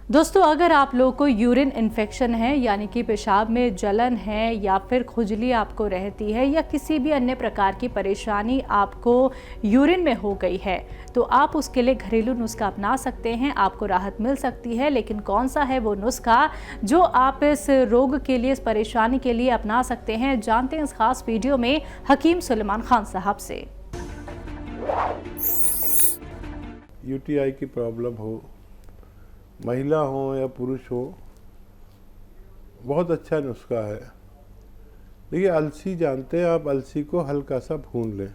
दोस्तों, अगर आप लोगों को यूरिन इन्फेक्शन है यानी कि पेशाब में जलन है या फिर खुजली आपको रहती है या किसी भी अन्य प्रकार की परेशानी आपको यूरिन में हो गई है, तो आप उसके लिए घरेलू नुस्खा अपना सकते हैं, आपको राहत मिल सकती है। लेकिन कौन सा है वो नुस्खा जो आप इस रोग के लिए, इस परेशानी के लिए अपना सकते हैं, जानते हैं इस खास वीडियो में हकीम सुलेमान खान साहब से। यूटीआई की प्रॉब्लम हो, महिला हो या पुरुष हो, बहुत अच्छा नुस्खा है। देखिए, अलसी जानते हैं आप, अलसी को हल्का सा भून लें।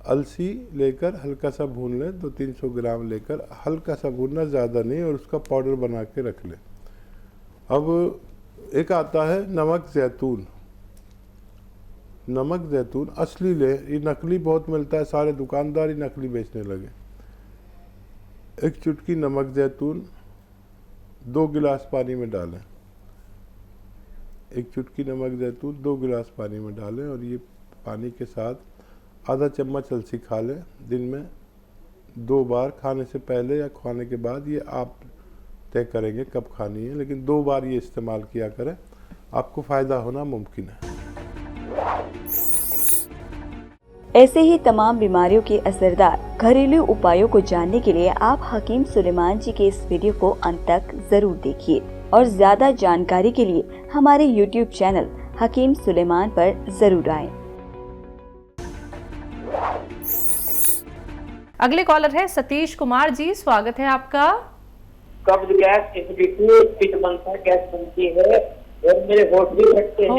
अलसी लेकर हल्का सा भून लें, 200-300 ग्राम लेकर हल्का सा भूनना, ज़्यादा नहीं, और उसका पाउडर बना के रख लें। अब एक आता है नमक जैतून। नमक जैतून असली ले, ये नकली बहुत मिलता है, सारे दुकानदार ही नकली बेचने लगे। एक चुटकी नमक जैतून 2 गिलास पानी में डालें। एक चुटकी नमक जैतून 2 गिलास पानी में डालें और ये पानी के साथ आधा चम्मच अलसी खा लें। दिन में 2 बार, खाने से पहले या खाने के बाद, ये आप तय करेंगे कब खानी है, लेकिन 2 बार ये इस्तेमाल किया करें, आपको फ़ायदा होना मुमकिन है। ऐसे ही तमाम बीमारियों के असरदार घरेलू उपायों को जानने के लिए आप हकीम सुलेमान जी के इस वीडियो को अंत तक जरूर देखिए और ज्यादा जानकारी के लिए हमारे YouTube चैनल हकीम सुलेमान पर जरूर आएं। अगले कॉलर है सतीश कुमार जी, स्वागत है आपका। कब्ज, गैस, एसिडिटी, पित्त बनता है, गैस बनती है और मेरे होंठ भी फटते हैं।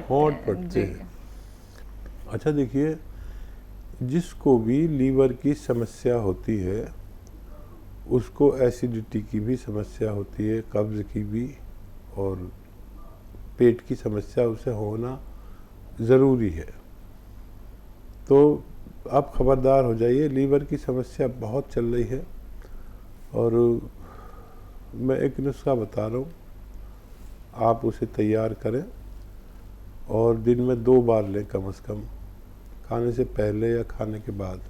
होंठ फटते हैं। अच्छा, देखिए, जिसको भी लीवर की समस्या होती है उसको एसिडिटी की भी समस्या होती है, कब्ज की भी, और पेट की समस्या उसे होना ज़रूरी है। तो आप खबरदार हो जाइए, लीवर की समस्या बहुत चल रही है। और मैं एक नुस्खा बता रहा हूँ, आप उसे तैयार करें और दिन में 2 बार लें कम से कम, खाने से पहले या खाने के बाद।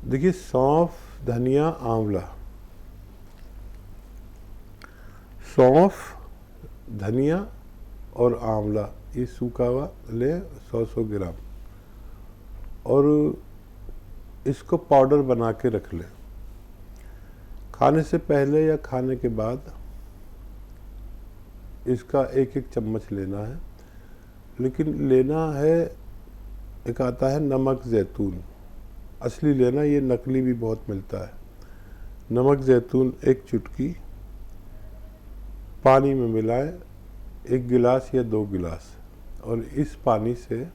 देखिए, सौंफ, धनिया, आंवला। सौंफ, धनिया और आंवला, ये सूखा हुआ ले 100-100 ग्राम, और इसको पाउडर बना के रख लें। खाने से पहले या खाने के बाद इसका 1-1 चम्मच लेना है। लेकिन लेना है, एक आता है नमक जैतून, असली लेना, ये नकली भी बहुत मिलता है। नमक जैतून 1 चुटकी पानी में मिलाएं, 1 गिलास या 2 गिलास, और इस पानी से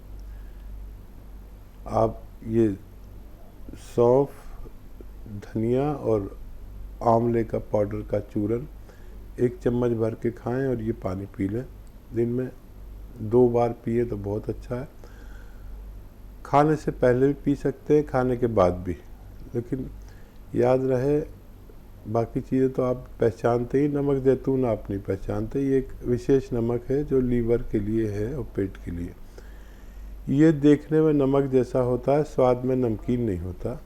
आप ये सौंफ, धनिया और आंवले का पाउडर का चूरन 1 चम्मच भर के खाएं और ये पानी पी लें। दिन में 2 बार पिए तो बहुत अच्छा है। खाने से पहले भी पी सकते हैं, खाने के बाद भी, लेकिन याद रहे, बाकी चीज़ें तो आप पहचानते ही, नमक जैतून आप नहीं पहचानते। ये एक विशेष नमक है जो लीवर के लिए है और पेट के लिए। ये देखने में नमक जैसा होता है, स्वाद में नमकीन नहीं होता।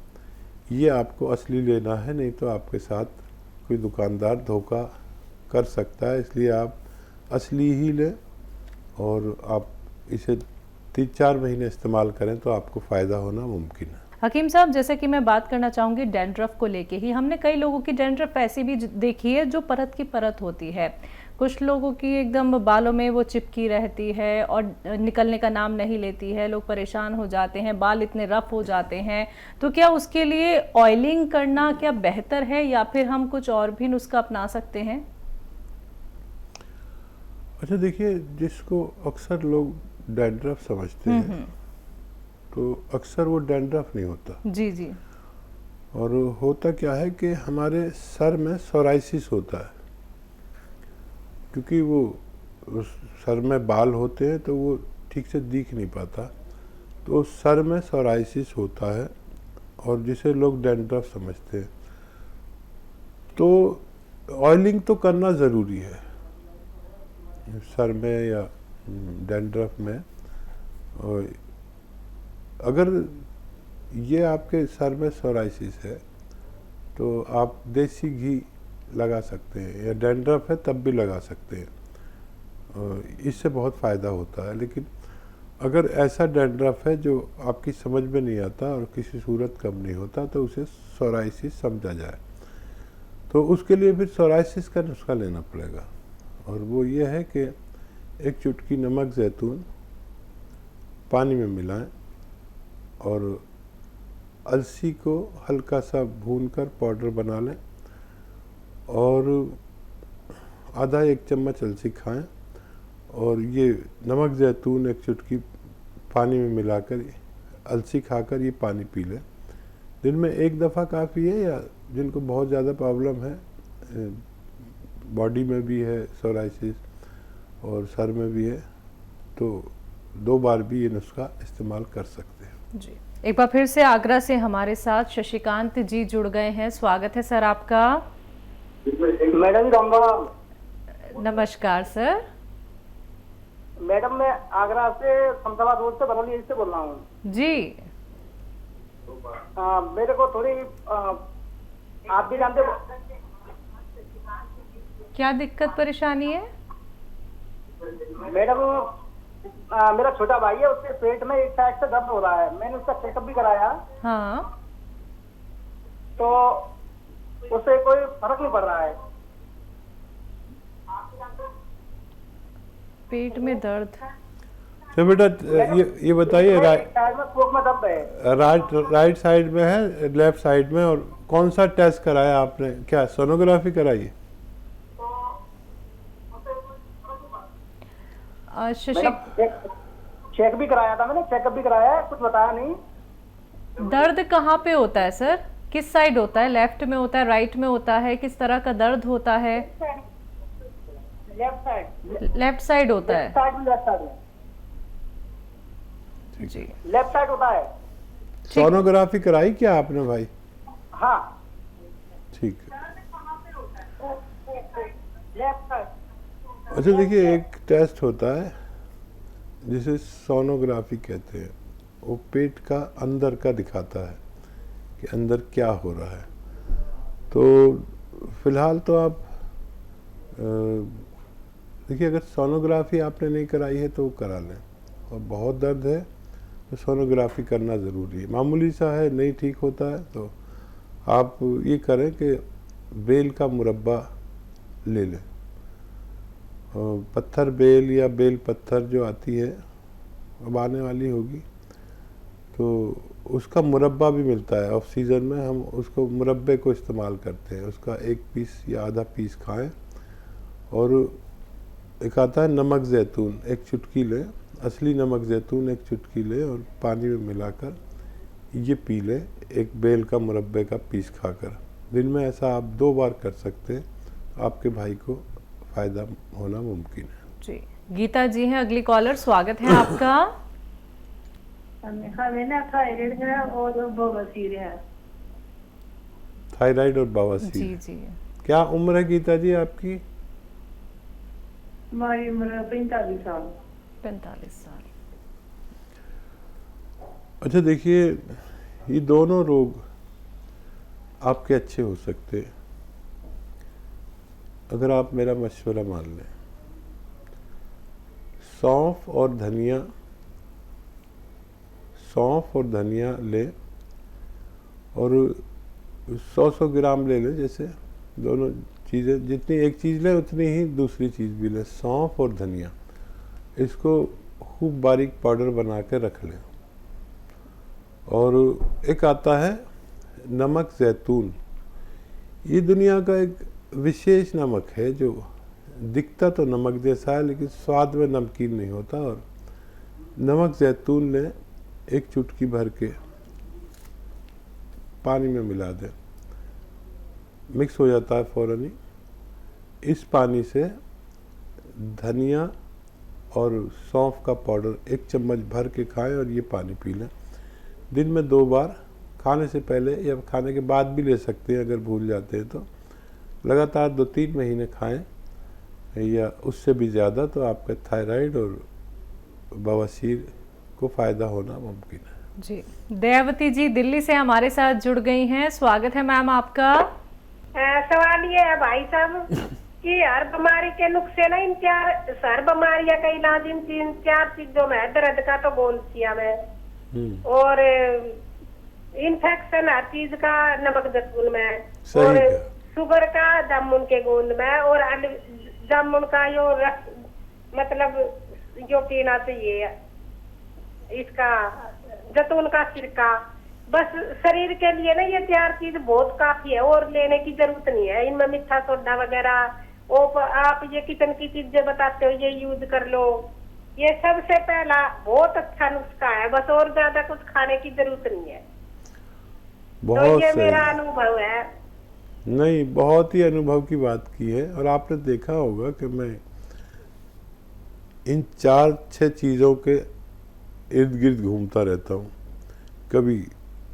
ये आपको असली लेना है, नहीं तो आपके साथ कोई दुकानदार धोखा कर सकता है। इसलिए आप असली ही लें और आप इसे 3-4 महीने इस्तेमाल करें तो आपको फ़ायदा होना मुमकिन है। हकीम साहब, जैसे कि मैं बात करना चाहूँगी डैंड्रफ को लेके ही। हमने कई लोगों की डैंड्रफ ऐसी भी देखी है जो परत की परत होती है। कुछ लोगों की एकदम बालों में वो चिपकी रहती है और निकलने का नाम नहीं लेती है, लोग परेशान हो जाते हैं, बाल इतने रफ हो जाते हैं। तो क्या उसके लिए ऑयलिंग करना क्या बेहतर है या फिर हम कुछ और भी नुस्खा अपना सकते हैं? अच्छा, देखिए, जिसको अक्सर लोग डैंड्रफ समझते हैं, तो अक्सर वो डैंड्रफ नहीं होता। जी जी। और होता क्या है कि हमारे सर में सोराइसिस होता है, क्योंकि वो सर में बाल होते हैं तो वो ठीक से दिख नहीं पाता, तो सर में सोराइसिस होता है और जिसे लोग डैंड्रफ समझते हैं। तो ऑयलिंग तो करना ज़रूरी है सर में या डैंड्रफ में। और अगर ये आपके सर में सोराइसिस है तो आप देसी घी लगा सकते हैं, या डैंड्रफ है तब भी लगा सकते हैं। इससे बहुत फ़ायदा होता है। लेकिन अगर ऐसा डैंड्रफ है जो आपकी समझ में नहीं आता और किसी सूरत कम नहीं होता तो उसे सोराइसिस समझा जाए। तो उसके लिए फिर सोराइसिस का नुस्खा लेना पड़ेगा, और वो ये है कि एक चुटकी नमक ज़ैतून पानी में मिलाएं और अलसी को हल्का सा भूनकर पाउडर बना लें, और आधा एक चम्मच अलसी खाएं, और ये नमक ज़ैतून एक चुटकी पानी में मिलाकर अलसी खाकर ये पानी पी लें। दिन में एक दफ़ा काफ़ी है, या जिनको बहुत ज़्यादा प्रॉब्लम है, बॉडी में भी है सोराइसिस और सर में भी है, तो 2 बार भी ये नुस्खा इस्तेमाल कर सकते हैं। जी, एक बार फिर से आगरा से हमारे साथ शशिकांत जी जुड़ गए हैं। स्वागत है सर आपका। मैडम नमस्कार सर। मैडम मैं आगरा से समताबाद रोड से बरौली से बोल रहा हूँ जी। मेरे को थोड़ी आप भी जानते हो क्या दिक्कत परेशानी है? मैडम मेरा छोटा भाई है, उसके पेट में एक साइड से दर्द हो रहा है। मैंने उसका चेकअप भी कराया, हाँ, तो उससे कोई फर्क नहीं पड़ रहा है। पेट में दर्द। तो बेटा ये बताइए, साइड में कोख में दर्द है। राइट साइड में है, लेफ्ट साइड में, और कौन सा टेस्ट कराया आपने? क्या सोनोग्राफी कराई है? शशि, चेक भी कराया था मैंने, चेकअप भी कराया है, कुछ बताया नहीं। दर्द कहाँ पे होता है सर? किस साइड होता है? लेफ्ट में होता है, राइट में होता है? किस तरह का दर्द होता है? Left side. लेफ्ट साइड होता है। लेफ्ट साइड जी, लेफ्ट साइड होता है। सोनोग्राफी कराई क्या आपने भाई? हाँ, ठीक है। Left side. अच्छा देखिए, एक टेस्ट होता है जिसे सोनोग्राफी कहते हैं। वो पेट का अंदर का दिखाता है कि अंदर क्या हो रहा है। तो फिलहाल तो आप देखिए, अगर सोनोग्राफी आपने नहीं कराई है तो वो करा लें, और बहुत दर्द है तो सोनोग्राफी करना ज़रूरी है। मामूली सा है, नहीं ठीक होता है तो आप ये करें कि बेल का मुरब्बा ले लें। पत्थर बेल या बेल पत्थर जो आती है, अब आने वाली होगी, तो उसका मुरब्बा भी मिलता है। ऑफ सीज़न में हम उसको मुरब्बे को इस्तेमाल करते हैं। उसका 1 पीस या आधा पीस खाएं, और एक आता है नमक ज़ैतून, एक चुटकी लें, असली नमक ज़ैतून एक चुटकी लें और पानी में मिलाकर ये पी लें, एक बेल का मुरब्बे का पीस खाकर। दिन में ऐसा आप 2 बार कर सकते हैं, आपके भाई को फ़ायदा होना मुमकिन है। जी, गीता जी हैं अगली कॉलर। स्वागत है आपका। हमें ना थायराइड है और बवासीर है। थायराइड और बवासीर। जी जी। क्या उम्र है गीता जी आपकी? हमारी उम्र 45 साल। 45 साल। अच्छा देखिए, ये दोनों रोग आपके अच्छे हो सकते हैं अगर आप मेरा मशवरा मान लें। सौंफ और धनिया लें, और 100 ग्राम ले लें। जैसे दोनों चीज़ें, जितनी एक चीज़ लें उतनी ही दूसरी चीज़ भी लें। सौंफ और धनिया, इसको खूब बारीक पाउडर बना के रख लें। और एक आता है नमक ज़ैतून। ये दुनिया का एक विशेष नमक है जो दिखता तो नमक जैसा है लेकिन स्वाद में नमकीन नहीं होता। और नमक ज़ैतून लें, एक चुटकी भर के पानी में मिला दें, मिक्स हो जाता है फ़ौरन ही। इस पानी से धनिया और सौंफ का पाउडर 1 चम्मच भर के खाएं और ये पानी पी लें। दिन में 2 बार, खाने से पहले या खाने के बाद भी ले सकते हैं अगर भूल जाते हैं तो। लगातार 2-3 महीने खाएं या उससे भी ज़्यादा, तो आपका थायराइड और बवासीर को फ़ायदा होना मुमकिन है। जी, दयावती जी दिल्ली से हमारे साथ जुड़ गई हैं। स्वागत है मैम आपका। सवाल ये है भाई साहब कि हर बीमारी के नुस्खे ना इन हर बीमारियां का इलाज इन 3-4 चीजों में है। दर्द का तो गोंदसिया में, और इन्फेक्शन हर चीज का नमक जैतून में, सही और कहा। शुगर का जामुन के गोंद में, और जामुन का यो रस मतलब जो पीना चाहिए, इसका जैतून का सिरका। बस शरीर के लिए ना ये 4 चीज बहुत काफी है, और लेने की जरूरत नहीं है। इनमें मीठा सोडा वगैरह आप ये किचन की चीजें बताते हो ये यूज कर लो, ये सबसे पहला बहुत अच्छा नुस्खा है। बस और ज्यादा कुछ खाने की जरूरत नहीं है। तो बहुत ये सही। मेरा अनुभव है। नहीं, बहुत ही अनुभव की बात की है। और आपने देखा होगा कि मैं इन 4-6 चीज़ों के इर्द गिर्द घूमता रहता हूँ। कभी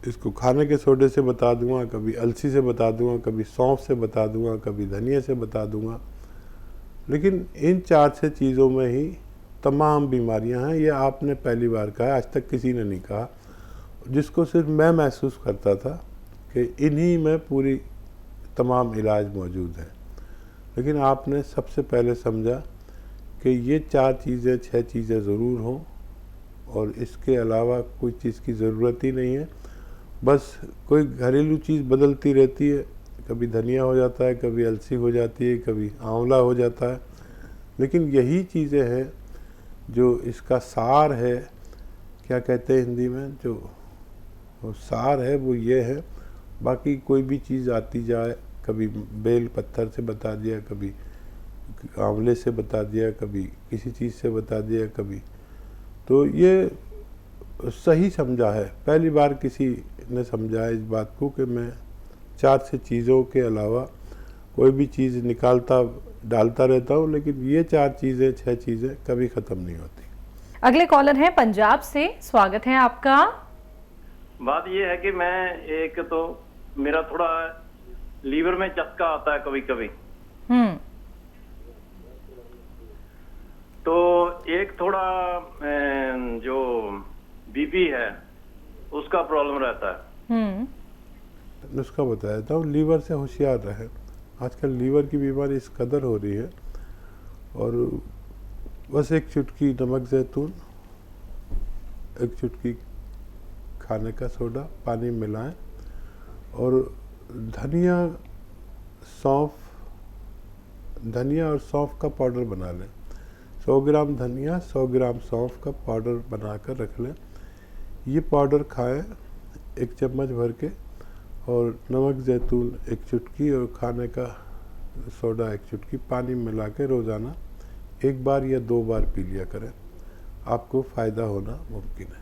इसको खाने के सोडे से बता दूंगा, कभी अलसी से बता दूंगा, कभी सौंफ से बता दूंगा, कभी धनिया से बता दूंगा। लेकिन इन 4-6 चीज़ों में ही तमाम बीमारियां हैं। ये आपने पहली बार कहा, आज तक किसी ने नहीं कहा, जिसको सिर्फ मैं महसूस करता था कि इन्हीं में पूरी तमाम इलाज मौजूद है। लेकिन आपने सबसे पहले समझा कि ये 4 चीज़ें 6 चीज़ें ज़रूर हों, और इसके अलावा कोई चीज़ की ज़रूरत ही नहीं है। बस कोई घरेलू चीज़ बदलती रहती है, कभी धनिया हो जाता है, कभी अलसी हो जाती है, कभी आंवला हो जाता है। लेकिन यही चीज़ें हैं जो इसका सार है। क्या कहते हैं हिंदी में, जो वो सार है वो ये है। बाकी कोई भी चीज़ आती जाए, कभी बेल पत्थर से बता दिया, कभी आंवले से बता दिया, कभी किसी चीज़ से बता दिया, कभी तो ये सही समझा है। पहली बार किसी ने समझा इस बात को कि मैं 4-6 चीज़ों के अलावा कोई भी चीज़ निकालता डालता रहता हूँ, लेकिन ये 4 चीज़ें 6 चीज़ें कभी ख़त्म नहीं होती। अगले कॉलर हैं पंजाब से, स्वागत है आपका। बात ये है कि मैं एक तो मेरा थोड़ा लीवर में चस्का आता है कभी कभी, तो एक थोड़ा जो बीपी है उसका प्रॉब्लम रहता है। नुस्खा बताया था, और लीवर से होशियार रहे। आजकल लीवर की बीमारी इस कदर हो रही है, और बस एक चुटकी नमक जैतून, एक चुटकी खाने का सोडा, पानी मिलाएं, और धनिया और सौंफ का पाउडर बना लें। 100 ग्राम धनिया, 100 ग्राम सौंफ का पाउडर बनाकर रख लें। ये पाउडर खाएं 1 चम्मच भर के, और नमक जैतून 1 चुटकी और खाने का सोडा 1 चुटकी पानी मिला के रोज़ाना 1 बार या 2 बार पी लिया करें। आपको फ़ायदा होना मुमकिन है।